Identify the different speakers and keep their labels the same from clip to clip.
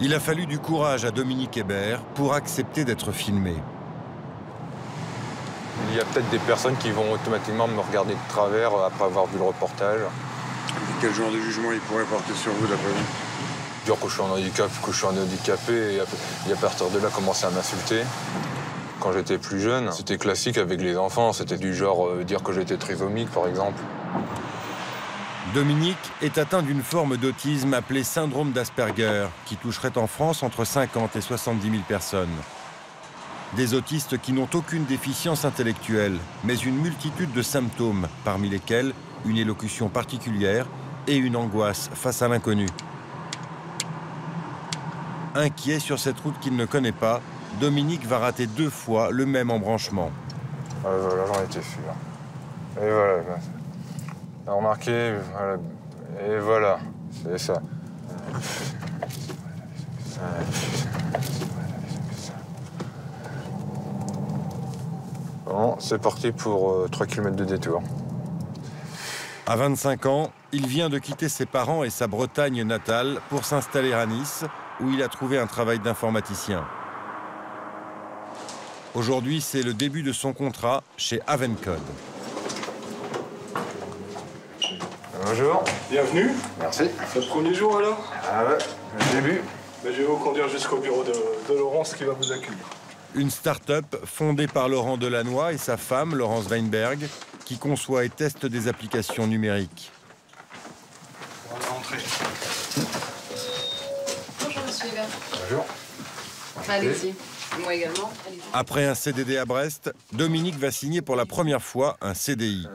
Speaker 1: Il a fallu du courage à Dominique Hébert pour accepter d'être filmé.
Speaker 2: Il y a peut-être des personnes qui vont automatiquement me regarder de travers après avoir vu le reportage.
Speaker 3: Et quel genre de jugement il pourrait porter sur vous, d'après vous?
Speaker 2: Dire que je suis un handicapé, et à partir de là, commencer à m'insulter. Quand j'étais plus jeune, c'était classique avec les enfants. C'était du genre dire que j'étais trisomique, par exemple.
Speaker 1: Dominique est atteint d'une forme d'autisme appelée syndrome d'Asperger, qui toucherait en France entre 50 et 70 000 personnes. Des autistes qui n'ont aucune déficience intellectuelle, mais une multitude de symptômes, parmi lesquels une élocution particulière et une angoisse face à l'inconnu. Inquiet sur cette route qu'il ne connaît pas, Dominique va rater 2 fois le même embranchement.
Speaker 2: Voilà, j'en étais sûr. Et voilà. Remarquez, voilà. Et voilà, c'est ça. Bon, c'est parti pour 3 km de détour.
Speaker 1: À 25 ans, il vient de quitter ses parents et sa Bretagne natale pour s'installer à Nice, où il a trouvé un travail d'informaticien. Aujourd'hui, c'est le début de son contrat chez Avencode.
Speaker 2: Bonjour.
Speaker 4: Bienvenue.
Speaker 2: Merci.
Speaker 4: C'est le premier jour alors?
Speaker 2: Ah ouais, le début.
Speaker 4: Je vais vous conduire jusqu'au bureau de Laurence qui va vous accueillir.
Speaker 1: Une start-up fondée par Laurent Delannoy et sa femme, Laurence Weinberg, qui conçoit et teste des applications numériques.
Speaker 4: On va rentrer.
Speaker 5: Bonjour monsieur Hébert.
Speaker 2: Bonjour.
Speaker 5: Allez-y. Moi également.
Speaker 1: Après un CDD à Brest, Dominique va signer pour la première fois un CDI.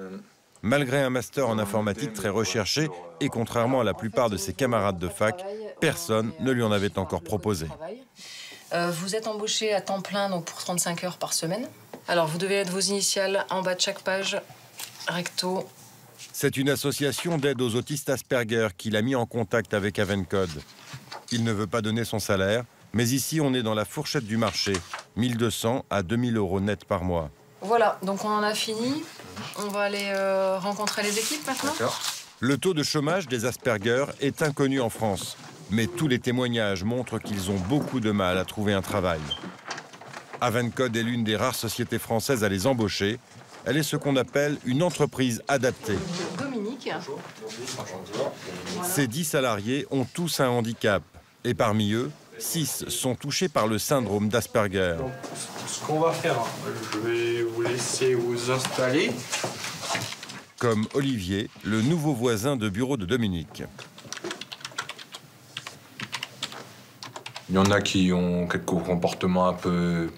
Speaker 1: Malgré un master en informatique très recherché, et contrairement à la plupart de ses camarades de fac, personne ne lui en avait encore proposé.
Speaker 5: Vous êtes embauché à temps plein donc pour 35 heures par semaine. Alors vous devez être vos initiales en bas de chaque page, recto.
Speaker 1: C'est une association d'aide aux autistes Asperger qui l'a mis en contact avec Avencode. Il ne veut pas donner son salaire, mais ici on est dans la fourchette du marché, 1 200 à 2 000 euros net par mois.
Speaker 5: Voilà, donc on en a fini. On va aller rencontrer les équipes maintenant.
Speaker 1: Le taux de chômage des Asperger est inconnu en France, mais tous les témoignages montrent qu'ils ont beaucoup de mal à trouver un travail. Avencode est l'une des rares sociétés françaises à les embaucher. Elle est ce qu'on appelle une entreprise adaptée.
Speaker 5: Dominique.
Speaker 1: Ces 10 salariés ont tous un handicap, et parmi eux, 6 sont touchés par le syndrome d'Asperger.
Speaker 4: Donc, ce qu'on va faire, je vais vous laisser vous installer.
Speaker 1: Comme Olivier, le nouveau voisin de bureau de Dominique.
Speaker 2: Il y en a qui ont quelques comportements un peu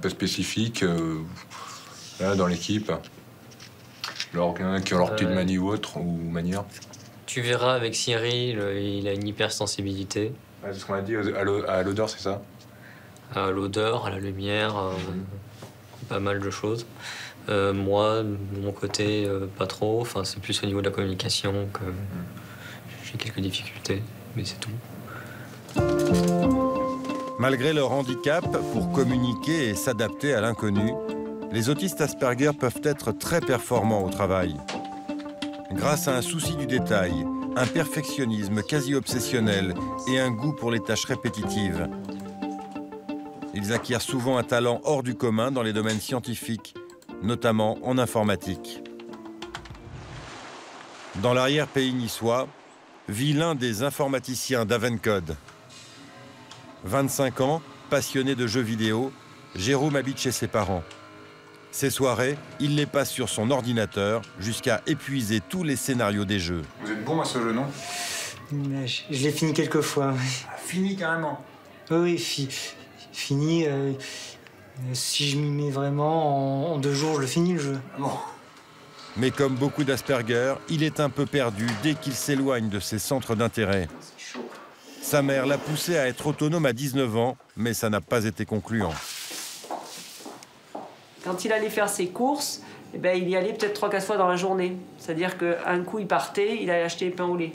Speaker 2: spécifiques là, dans l'équipe. Alors qu'il y en a qui ont leur petite manie ou autre, ou manière.
Speaker 6: Tu verras avec Cyril, il a une hypersensibilité.
Speaker 2: C'est ce qu'on a dit, à l'odeur, c'est ça?
Speaker 6: À l'odeur, à la lumière, pas mal de choses. Moi, de mon côté, pas trop. Enfin, c'est plus au niveau de la communication que j'ai quelques difficultés, mais c'est tout.
Speaker 1: Malgré leur handicap, pour communiquer et s'adapter à l'inconnu, les autistes Asperger peuvent être très performants au travail. Grâce à un souci du détail, un perfectionnisme quasi obsessionnel et un goût pour les tâches répétitives. Ils acquièrent souvent un talent hors du commun dans les domaines scientifiques, notamment en informatique. Dans l'arrière-pays niçois, vit l'un des informaticiens d'Avencode. 25 ans, passionné de jeux vidéo, Jérôme habite chez ses parents. Ces soirées, il les passe sur son ordinateur jusqu'à épuiser tous les scénarios des jeux.
Speaker 2: Vous êtes bon à ce jeu, non?
Speaker 7: Je l'ai fini quelques fois.
Speaker 2: Fini carrément?
Speaker 7: Oui, fini. Si je m'y mets vraiment, en 2 jours, je le finis le jeu.
Speaker 2: Bon.
Speaker 1: Mais comme beaucoup d'Asperger, il est un peu perdu dès qu'il s'éloigne de ses centres d'intérêt. Sa mère l'a poussé à être autonome à 19 ans, mais ça n'a pas été concluant.
Speaker 8: Quand il allait faire ses courses, il y allait peut-être 3-4 fois dans la journée. C'est-à-dire qu'un coup, il partait, il allait acheter pain au lait.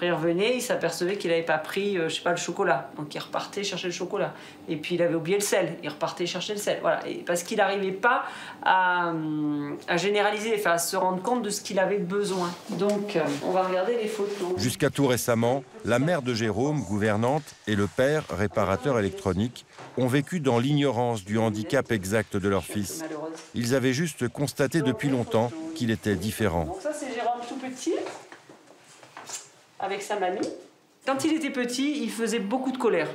Speaker 8: Après, il revenait, il s'apercevait qu'il n'avait pas pris, je sais pas, le chocolat. Donc, il repartait chercher le chocolat. Et puis, il avait oublié le sel. Il repartait chercher le sel. Voilà. Et parce qu'il n'arrivait pas à généraliser, enfin, à se rendre compte de ce qu'il avait besoin. Donc, on va regarder les photos.
Speaker 1: Jusqu'à tout récemment, la mère de Jérôme, gouvernante, et le père, réparateur électronique, ont vécu dans l'ignorance du handicap exact de leur fils. Ils avaient juste constaté depuis longtemps qu'il était différent.
Speaker 8: Donc ça, c'est Jérôme tout petit, avec sa mamie. Quand il était petit, il faisait beaucoup de colère.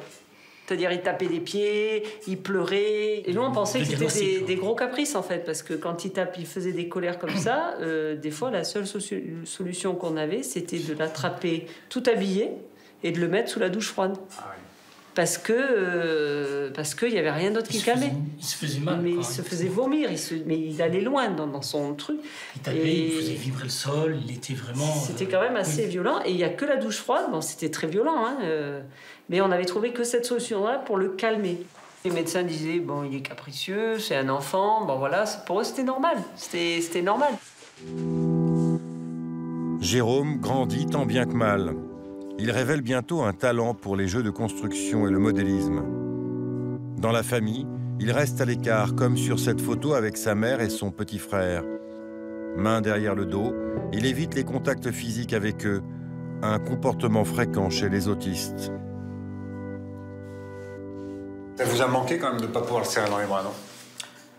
Speaker 8: C'est-à-dire, il tapait des pieds, il pleurait. Et nous, on pensait que c'était des gros caprices, en fait. Parce que quand il faisait des colères comme ça, des fois, la seule solution qu'on avait, c'était de l'attraper tout habillé et de le mettre sous la douche froide. Parce qu'il n'y avait rien d'autre qui calmait.
Speaker 9: Il se faisait mal.
Speaker 8: Mais il se faisait vomir, mais il allait loin dans son truc.
Speaker 9: Il tapait, il faisait vibrer le sol, il était vraiment...
Speaker 8: C'était quand même assez violent. Et il n'y a que la douche froide, bon, c'était très violent, hein, mais on avait trouvé que cette solution-là pour le calmer. Les médecins disaient, bon, il est capricieux, c'est un enfant, bon voilà, pour eux c'était normal, c'était normal.
Speaker 1: Jérôme grandit tant bien que mal. Il révèle bientôt un talent pour les jeux de construction et le modélisme. Dans la famille, il reste à l'écart, comme sur cette photo avec sa mère et son petit frère. Main derrière le dos, il évite les contacts physiques avec eux, un comportement fréquent chez les autistes.
Speaker 3: Ça vous a manqué quand même de ne pas pouvoir le serrer dans les bras, non?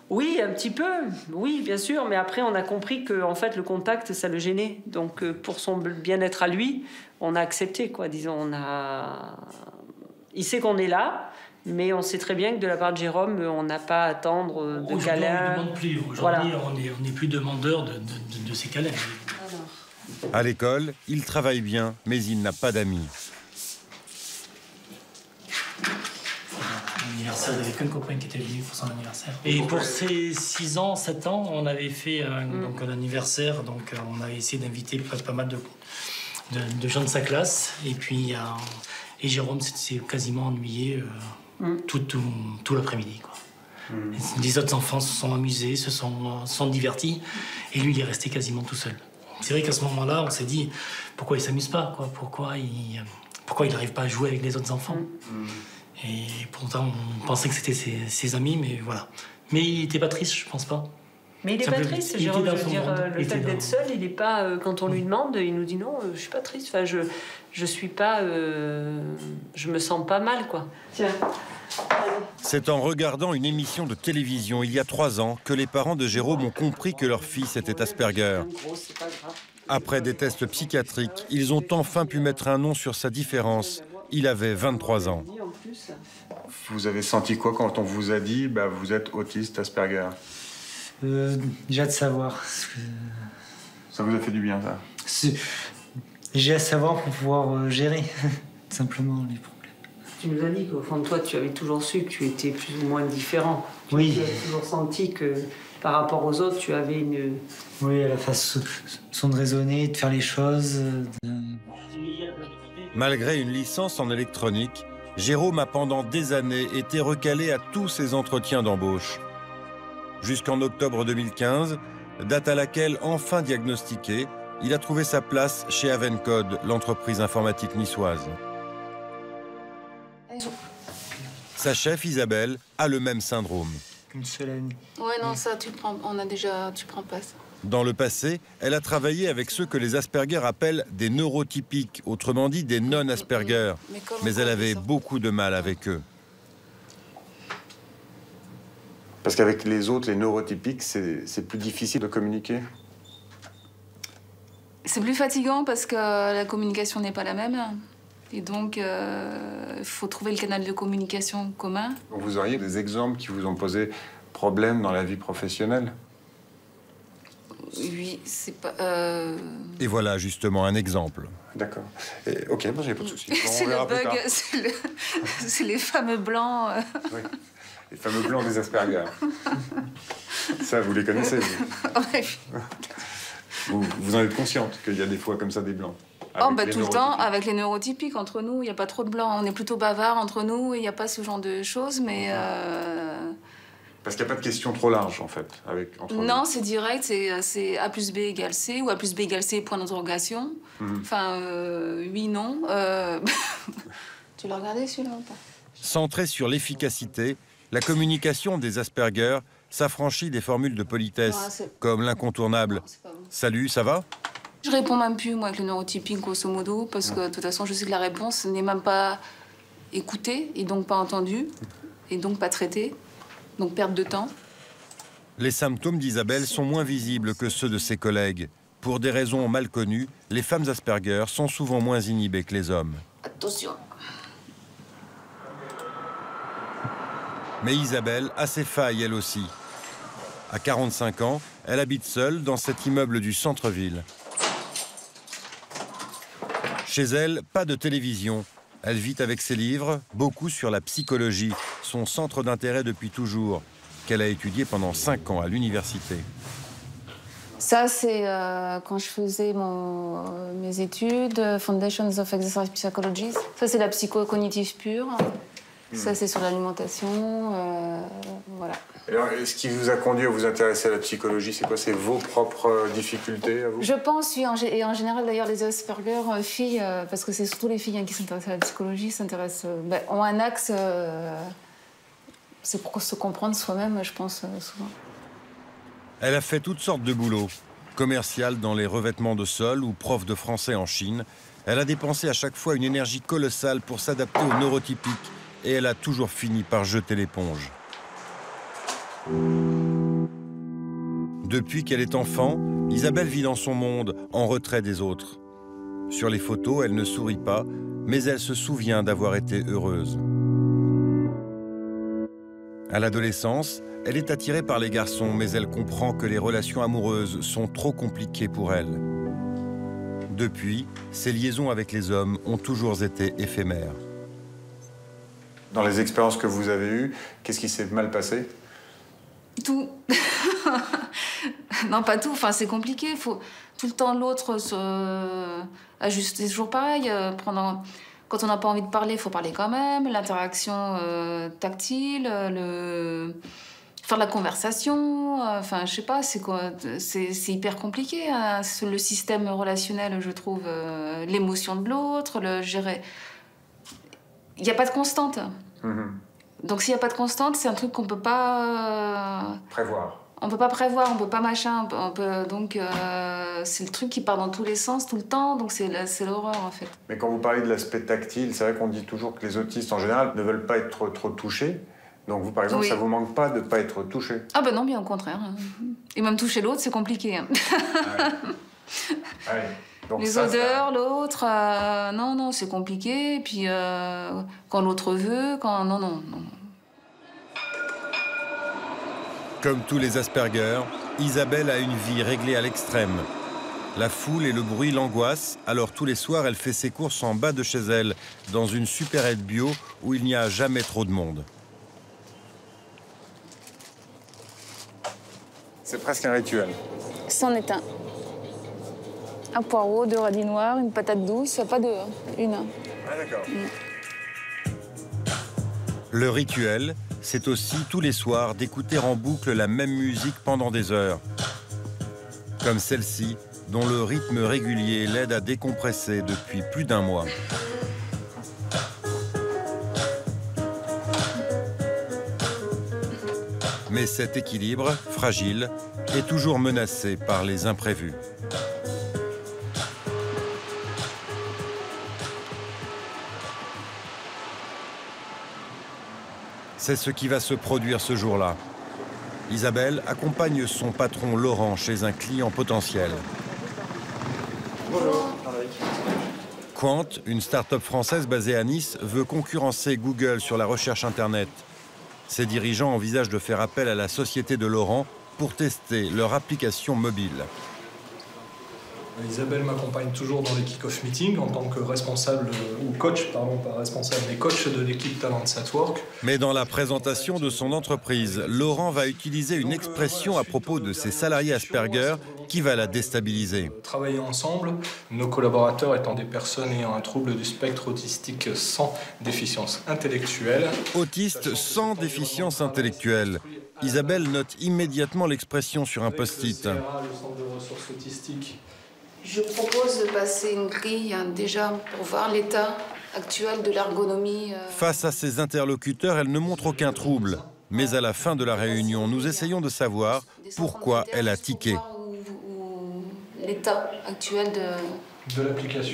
Speaker 8: Oui, un petit peu, oui, bien sûr, mais après on a compris que en fait, le contact, ça le gênait. Donc pour son bien-être à lui, on a accepté, quoi, disons. Il sait qu'on est là, mais on sait très bien que de la part de Jérôme, on n'a pas à attendre de câlins.
Speaker 9: On ne demande plus. Aujourd'hui, voilà. on n'est plus demandeur de ces câlins.
Speaker 1: À l'école, il travaille bien, mais il n'a pas d'amis.
Speaker 9: Il n'y avait qu'un copain qui était venu pour son anniversaire. Et pour ses 6 ans, 7 ans, on avait fait donc un anniversaire. Donc on avait essayé d'inviter pas mal de gens de sa classe. Et puis et Jérôme s'est quasiment ennuyé tout l'après-midi. Les autres enfants se sont amusés, se sont divertis. Et lui, il est resté quasiment tout seul. C'est vrai qu'à ce moment-là, on s'est dit, pourquoi il ne s'amuse pas, quoi? Pourquoi il n'arrive pas à jouer avec les autres enfants? Et pourtant, on pensait que c'était ses amis, mais voilà. Mais il n'était pas triste, je pense pas.
Speaker 8: Mais il n'est pas triste, Jérôme. Je veux dire, le fait d'être seul, il n'est pas... quand on lui demande, il nous dit non, je ne suis pas triste. Enfin, je suis pas... je me sens pas mal, quoi. Tiens.
Speaker 1: C'est en regardant une émission de télévision il y a 3 ans que les parents de Jérôme ont compris que leur fils était Asperger. Après des tests psychiatriques, ils ont enfin pu mettre un nom sur sa différence. Il avait 23 ans.
Speaker 3: Vous avez senti quoi quand on vous a dit vous êtes autiste Asperger?
Speaker 7: Déjà de savoir.
Speaker 3: Ça vous a fait du bien, ça?
Speaker 7: Déjà à savoir pour pouvoir gérer simplement les problèmes.
Speaker 8: Tu nous as dit qu'au fond de toi, tu avais toujours su que tu étais plus ou moins différent.
Speaker 7: Oui.
Speaker 8: Tu as toujours senti que par rapport aux autres, tu avais une...
Speaker 7: Oui, à la façon de raisonner, de faire les choses.
Speaker 1: Malgré une licence en électronique, Jérôme a pendant des années été recalé à tous ses entretiens d'embauche. Jusqu'en octobre 2015, date à laquelle, enfin diagnostiqué, il a trouvé sa place chez Avencode, l'entreprise informatique niçoise. Sa chef, Isabelle, a le même syndrome.
Speaker 7: Une seule année.
Speaker 5: Ouais, non, ça, tu prends pas ça.
Speaker 1: Dans le passé, elle a travaillé avec ceux que les Asperger appellent des neurotypiques, autrement dit des non-Asperger. Mais elle avait beaucoup de mal avec eux.
Speaker 3: Parce qu'avec les autres, les neurotypiques, c'est plus difficile de communiquer?
Speaker 5: C'est plus fatigant parce que la communication n'est pas la même. Et donc, il faut trouver le canal de communication commun.
Speaker 3: Vous auriez des exemples qui vous ont posé problème dans la vie professionnelle?
Speaker 5: Oui, c'est pas...
Speaker 1: Et voilà justement un exemple.
Speaker 3: D'accord. Ok, bon, j'ai pas de soucis. Bon,
Speaker 5: c'est le bug, c'est les fameux blancs.
Speaker 3: Oui, les fameux blancs des Asperger. Ça, vous les connaissez, vous. Vous en êtes consciente qu'il y a des fois comme ça des blancs?
Speaker 5: Oh, tout le temps, avec les neurotypiques, entre nous, il n'y a pas trop de blancs. On est plutôt bavards entre nous, il n'y a pas ce genre de choses, mais...
Speaker 3: Parce qu'il n'y a pas de question trop large, en fait, entre
Speaker 10: Non,
Speaker 3: vous.
Speaker 10: c'est direct, c'est A plus B égale C, ou A plus B égale C, point d'interrogation. Enfin, oui, non. Tu l'as regardé, celui-là, ou pas?
Speaker 1: Centrée sur l'efficacité, la communication des Asperger s'affranchit des formules de politesse, comme l'incontournable « Salut, ça va ?»
Speaker 10: Je réponds même plus, moi, avec le neurotypique, grosso modo, parce que, de toute façon, je sais que la réponse n'est même pas écoutée, et donc pas entendue, et donc pas traitée. Donc perte de temps.
Speaker 1: Les symptômes d'Isabelle sont moins visibles que ceux de ses collègues. Pour des raisons mal connues, les femmes Asperger sont souvent moins inhibées que les hommes.
Speaker 10: Attention.
Speaker 1: Mais Isabelle a ses failles, elle aussi. À 45 ans, elle habite seule dans cet immeuble du centre-ville. Chez elle, pas de télévision. Elle vit avec ses livres, beaucoup sur la psychologie, son centre d'intérêt depuis toujours, qu'elle a étudié pendant 5 ans à l'université.
Speaker 10: Ça, c'est quand je faisais mes études, Foundations of Exercise Psychology. Ça, c'est la psycho-cognitive pure. Ça, c'est sur l'alimentation, voilà.
Speaker 3: Alors, ce qui vous a conduit à vous intéresser à la psychologie, c'est quoi? C'est vos propres difficultés à vous?
Speaker 10: Je pense, oui, et en général, d'ailleurs, les Asperger, filles, parce que c'est surtout les filles qui s'intéressent à la psychologie, ont un axe, c'est pour se comprendre soi-même, je pense, souvent.
Speaker 1: Elle a fait toutes sortes de boulots. Commerciale dans les revêtements de sol ou prof de français en Chine. Elle a dépensé à chaque fois une énergie colossale pour s'adapter aux neurotypiques et elle a toujours fini par jeter l'éponge. Depuis qu'elle est enfant, Isabelle vit dans son monde, en retrait des autres. Sur les photos, elle ne sourit pas, mais elle se souvient d'avoir été heureuse. À l'adolescence, elle est attirée par les garçons, mais elle comprend que les relations amoureuses sont trop compliquées pour elle. Depuis, ses liaisons avec les hommes ont toujours été éphémères.
Speaker 3: Dans les expériences que vous avez eues, qu'est-ce qui s'est mal passé?
Speaker 10: Tout. Non, pas tout. Enfin, c'est compliqué. Faut tout le temps l'autre ajuster. C'est toujours pareil. Quand on n'a pas envie de parler, il faut parler quand même. L'interaction tactile, faire de la conversation. Enfin, je sais pas. C'est hyper compliqué. Hein. Le système relationnel, je trouve. L'émotion de l'autre, le gérer. Il n'y a pas de constante. Donc s'il n'y a pas de constante, c'est un truc qu'on ne peut pas...
Speaker 3: prévoir.
Speaker 10: On ne peut pas prévoir, on ne peut pas machin. Donc c'est le truc qui part dans tous les sens tout le temps, donc c'est l'horreur en fait.
Speaker 3: Mais quand vous parlez de l'aspect tactile, c'est vrai qu'on dit toujours que les autistes en général ne veulent pas être trop touchés. Donc vous par exemple, oui. Ça vous manque pas de ne pas être touché?
Speaker 10: Ah ben non, bien au contraire. Et même toucher l'autre, c'est compliqué. Hein.
Speaker 3: Ah ouais. Ah ouais. Donc
Speaker 10: les odeurs, l'autre, non, c'est compliqué. Et puis, quand l'autre veut, non.
Speaker 1: Comme tous les Asperger, Isabelle a une vie réglée à l'extrême. La foule et le bruit l'angoissent, alors tous les soirs, elle fait ses courses en bas de chez elle, dans une supérette bio où il n'y a jamais trop de monde.
Speaker 3: C'est presque un rituel.
Speaker 10: C'en est un. Un poireau, 2 radis noirs, une patate douce, pas 2, une.
Speaker 3: Ah d'accord.
Speaker 1: Le rituel, c'est aussi tous les soirs d'écouter en boucle la même musique pendant des heures. Comme celle-ci, dont le rythme régulier l'aide à décompresser depuis plus d'1 mois. Mais cet équilibre, fragile, est toujours menacé par les imprévus. C'est ce qui va se produire ce jour-là. Isabelle accompagne son patron Laurent chez un client potentiel.
Speaker 4: Bonjour.
Speaker 1: Quant, une start-up française basée à Nice, veut concurrencer Google sur la recherche Internet. Ses dirigeants envisagent de faire appel à la société de Laurent pour tester leur application mobile.
Speaker 11: Isabelle m'accompagne toujours dans les kick-off meetings en tant que responsable, ou coach, pardon, pas responsable, mais coach de l'équipe Talents at Work.
Speaker 1: Mais dans la présentation de son entreprise, Laurent va utiliser une expression à propos de ses salariés Asperger qui va la déstabiliser.
Speaker 11: Travailler ensemble, nos collaborateurs étant des personnes ayant un trouble du spectre autistique sans déficience intellectuelle.
Speaker 1: Autiste sans déficience intellectuelle. Isabelle note immédiatement l'expression sur un post-it.
Speaker 10: Je propose de passer une grille déjà pour voir l'état actuel de l'ergonomie.
Speaker 1: Face à ses interlocuteurs, elle ne montre aucun trouble. Mais à la fin de la réunion, nous essayons de savoir pourquoi elle a tiqué.
Speaker 10: L'état actuel de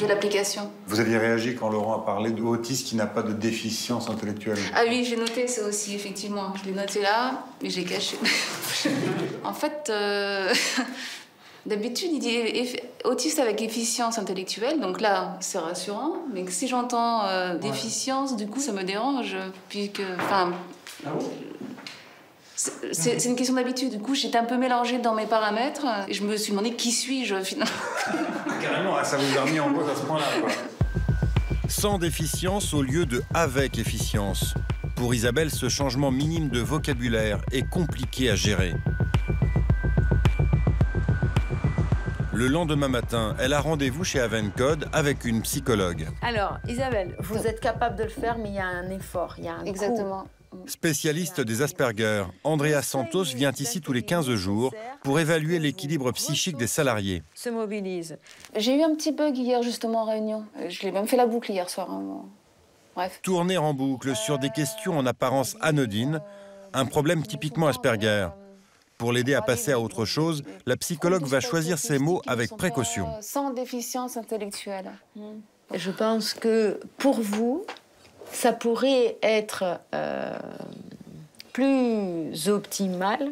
Speaker 10: l'application.
Speaker 3: Vous aviez réagi quand Laurent a parlé d'autiste qui n'a pas de déficience intellectuelle.
Speaker 10: Ah oui, j'ai noté ça aussi, effectivement. Je l'ai noté là, mais j'ai caché. En fait... D'habitude, il dit autiste avec déficience intellectuelle, donc là, c'est rassurant. Mais si j'entends déficience, du coup, ça me dérange. Puisque, c'est une question d'habitude. Du coup, j'étais un peu mélangée dans mes paramètres. Et je me suis demandé qui suis-je, finalement.
Speaker 3: Carrément, ça vous a remis en cause à ce point-là, quoi.
Speaker 1: Sans déficience au lieu de avec efficience. Pour Isabelle, ce changement minime de vocabulaire est compliqué à gérer. Le lendemain matin, elle a rendez-vous chez Avencode avec une psychologue.
Speaker 12: Alors, Isabelle, vous êtes capable de le faire, mais il y a un effort, il y a un
Speaker 10: Exactement.
Speaker 1: Spécialiste des Asperger, Andrea Santos vient ici tous les 15 jours pour évaluer l'équilibre psychique des salariés.
Speaker 12: Se mobilise.
Speaker 10: J'ai eu un petit bug hier, justement, en réunion. Je l'ai même fait la boucle hier soir. Bref.
Speaker 1: Tourner en boucle sur des questions en apparence anodines, un problème typiquement Asperger. Pour l'aider à passer à autre chose, la psychologue va choisir ses mots avec précaution.
Speaker 10: Sans déficience intellectuelle.
Speaker 12: Je pense que pour vous, ça pourrait être plus optimal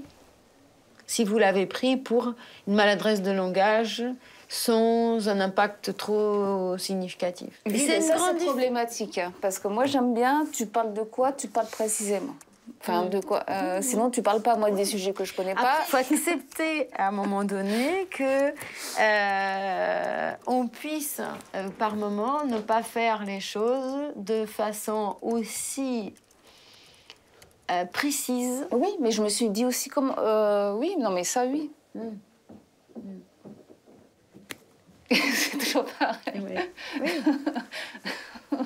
Speaker 12: si vous l'avez pris pour une maladresse de langage sans un impact trop significatif.
Speaker 10: Oui, c'est problématique, parce que moi j'aime bien, tu parles de quoi, tu parles précisément. Enfin, de quoi sinon, tu parles pas, moi, des sujets que je connais pas.
Speaker 12: Il faut accepter, à un moment donné, que on puisse, par moment, ne pas faire les choses de façon aussi précise.
Speaker 10: Oui, mais je me suis dit aussi comme... oui, non, mais ça, oui. C'est toujours pareil. Oui.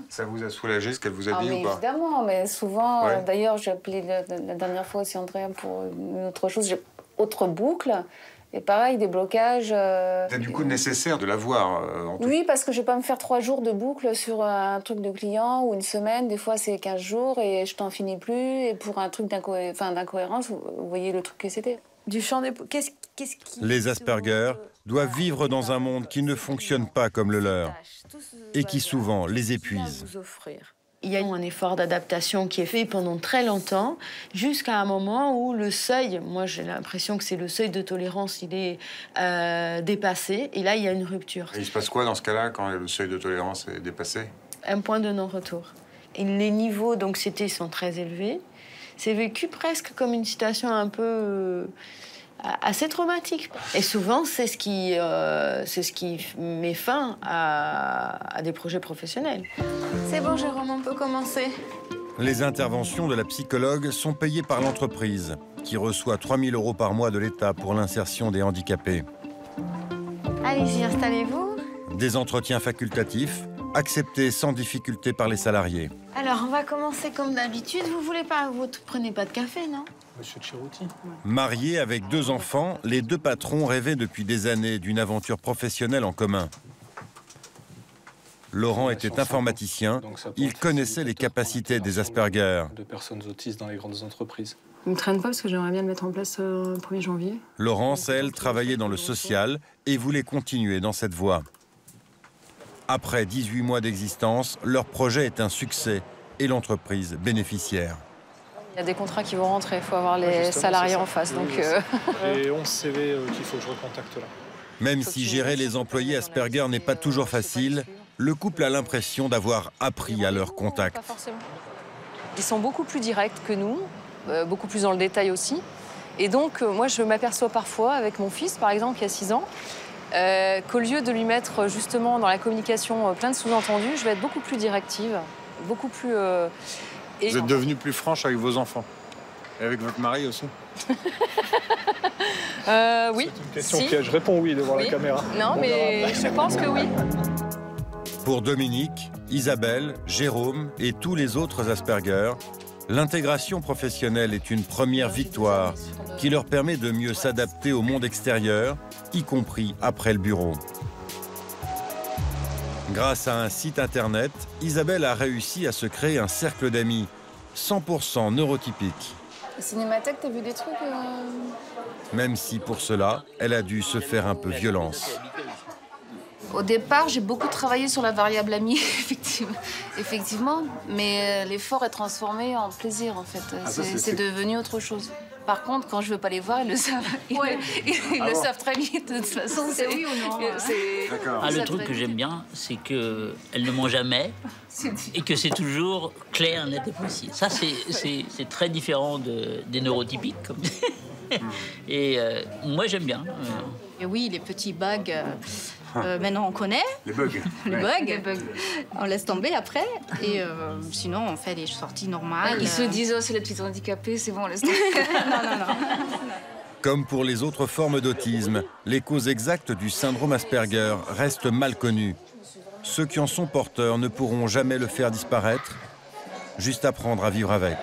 Speaker 3: Ça vous a soulagé ce qu'elle vous a dit ou pas?
Speaker 10: Évidemment, mais souvent,
Speaker 3: ouais.
Speaker 10: D'ailleurs, j'ai appelé la dernière fois aussi Andrea pour une autre chose, autre boucle, et pareil, des blocages.
Speaker 3: C'est du coup nécessaire de la voir.
Speaker 10: Oui, parce que je vais pas me faire 3 jours de boucle sur un truc de client ou une semaine, des fois c'est 15 jours et je t'en finis plus, et pour un truc d'incohérence, vous voyez le truc que c'était.
Speaker 12: Du champ des... Qu'est-ce qui...
Speaker 1: Les Asperger doivent vivre dans un monde qui ne fonctionne pas comme le leur et qui souvent les épuise.
Speaker 12: Il y a un effort d'adaptation qui est fait pendant très longtemps, jusqu'à un moment où le seuil, moi j'ai l'impression que c'est le seuil de tolérance, il est dépassé, et là il y a une rupture.
Speaker 3: Et il se passe quoi dans ce cas-là, quand le seuil de tolérance est dépassé?
Speaker 12: Un point de non-retour. Et les niveaux d'anxiété sont très élevés. C'est vécu presque comme une situation un peu assez traumatique. Et souvent, c'est ce qui met fin à des projets professionnels. C'est bon, Jérôme, on peut commencer.
Speaker 1: Les interventions de la psychologue sont payées par l'entreprise, qui reçoit 3 000 € par mois de l'État pour l'insertion des handicapés.
Speaker 12: Allez-y, installez-vous.
Speaker 1: Des entretiens facultatifs, acceptés sans difficulté par les salariés.
Speaker 12: Alors, on va commencer comme d'habitude. Vous prenez pas de café, non?
Speaker 11: Monsieur Ceruti.
Speaker 1: Mariés avec 2 enfants, les 2 patrons rêvaient depuis des années d'une aventure professionnelle en commun. Laurent était informaticien, il connaissait les capacités des Asperger.
Speaker 11: De personnes autistes dans les grandes entreprises.
Speaker 5: Il me traîne pas parce que j'aimerais bien le mettre en place le 1er janvier.
Speaker 1: Laurence, elle, travaillait dans le social et voulait continuer dans cette voie. Après 18 mois d'existence, leur projet est un succès et l'entreprise bénéficiaire.
Speaker 5: Il y a des contrats qui vont rentrer, il faut avoir les salariés en face. Donc
Speaker 11: Et 11 CV qu'il faut que je recontacte là.
Speaker 1: Même si gérer les employés Asperger n'est pas toujours facile, le couple a l'impression d'avoir appris à leur contact.
Speaker 5: Ils sont beaucoup plus directs que nous, beaucoup plus dans le détail aussi. Et donc, moi, je m'aperçois parfois, avec mon fils, par exemple, qui a 6 ans, qu'au lieu de lui mettre justement dans la communication plein de sous-entendus, je vais être beaucoup plus directive, beaucoup plus...
Speaker 3: Vous êtes devenue plus franche avec vos enfants? Et avec votre mari aussi?
Speaker 5: Oui.
Speaker 11: C'est une question piège. Je réponds oui devant la caméra.
Speaker 5: Non, mais je pense que oui.
Speaker 1: Pour Dominique, Isabelle, Jérôme et tous les autres Asperger, l'intégration professionnelle est une première victoire qui leur permet de mieux s'adapter au monde extérieur, y compris après le bureau. Grâce à un site internet, Isabelle a réussi à se créer un cercle d'amis 100% neurotypiques.
Speaker 10: Cinémathèque, t'as vu des trucs
Speaker 1: Même si pour cela, elle a dû se faire un peu violence.
Speaker 10: Au départ, j'ai beaucoup travaillé sur la variable amie, effectivement, mais l'effort est transformé en plaisir, en fait. C'est devenu autre chose. Par contre, quand je veux pas les voir, ils le savent. Ils le savent très vite, de toute façon. C'est oui ou non.
Speaker 13: Le truc que j'aime bien, c'est qu'elles ne ment jamais et que c'est toujours clair, net et précis. Ça, c'est très différent des neurotypiques. Comme... Et moi, j'aime bien.
Speaker 14: Et oui, les petits bugs, maintenant on connaît.
Speaker 3: Les bugs.
Speaker 14: Les bugs. On laisse tomber après. Et sinon, on fait des sorties normales.
Speaker 10: Ils se disent, oh, c'est les petits handicapés, c'est bon, on laisse tomber.
Speaker 14: Non.
Speaker 1: Comme pour les autres formes d'autisme, les causes exactes du syndrome Asperger restent mal connues. Ceux qui en sont porteurs ne pourront jamais le faire disparaître, juste apprendre à vivre avec.